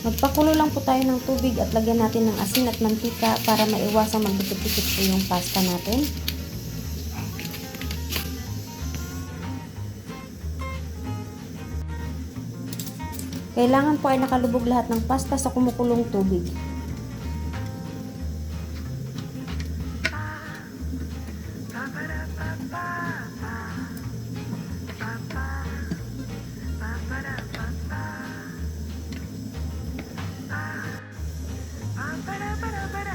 Magpakulo lang po tayo ng tubig at lagyan natin ng asin at mantika para maiwasang magdikit-dikit po yung pasta natin. Kailangan po ay nakalubog lahat ng pasta sa kumukulong tubig.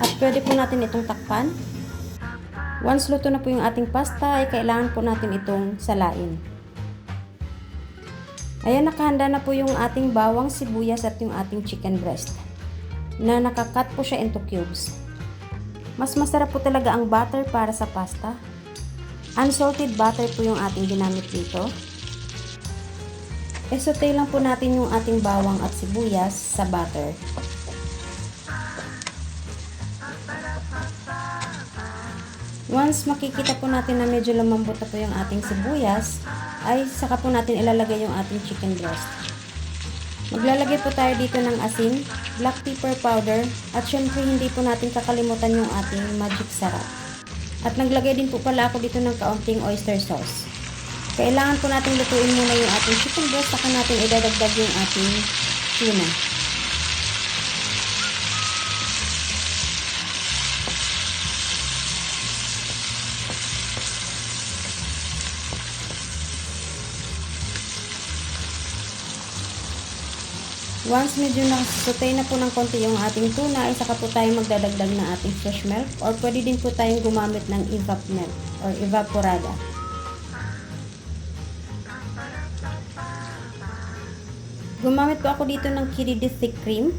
At pwede po natin itong takpan. Once luto na po yung ating pasta, ay kailangan po natin itong salain. Ayan, nakahanda na po yung ating bawang, sibuyas at yung ating chicken breast na nakakat po siya into cubes. Mas masarap po talaga ang butter para sa pasta. Unsalted butter po yung ating ginamit dito. E-saute lang po natin yung ating bawang at sibuyas sa butter. Once makikita po natin na medyo lumambot na po yung ating sibuyas, ay saka po natin ilalagay yung ating chicken breast. Maglalagay po tayo dito ng asin, black pepper powder, at syempre hindi po natin kakalimutan yung ating magic sarap. At naglagay din po pala ako dito ng kaunting oyster sauce. Kailangan po natin lutuin muna yung ating chicken breast, saka natin idadagdag yung ating tuna. Once medyo nasaute na po ng konti yung ating tuna, ay saka po tayo magdadagdag ng ating fresh milk, or pwede din po tayong gumamit ng evap milk or evaporada. Gumamit po ako dito ng Kiridi thick cream.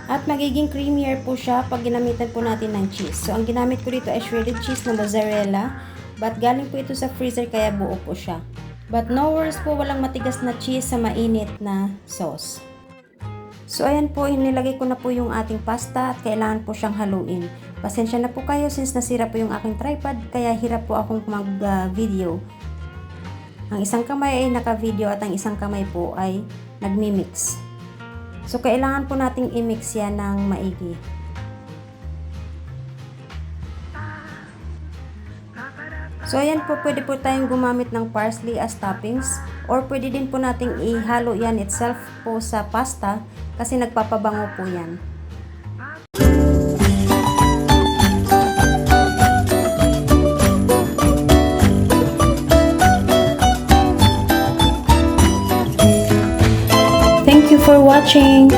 At magiging creamier po siya pag ginamitan po natin ng cheese. So ang ginamit ko dito ay shredded cheese na mozzarella, but galing po ito sa freezer kaya buo po siya. But no worries po, walang matigas na cheese sa mainit na sauce. So ayan po, inilagay ko na po yung ating pasta at kailangan po siyang haluin. Pasensya na po kayo since nasira po yung aking tripod, kaya hirap po akong mag-video. Ang isang kamay ay naka-video at ang isang kamay po ay nagmi-mix. So kailangan po nating i-mix yan ng maigi. So ayan po, pwede po tayong gumamit ng parsley as toppings, or pwede din po nating ihalo yan itself po sa pasta kasi nagpapabango po yan. Thank you for watching!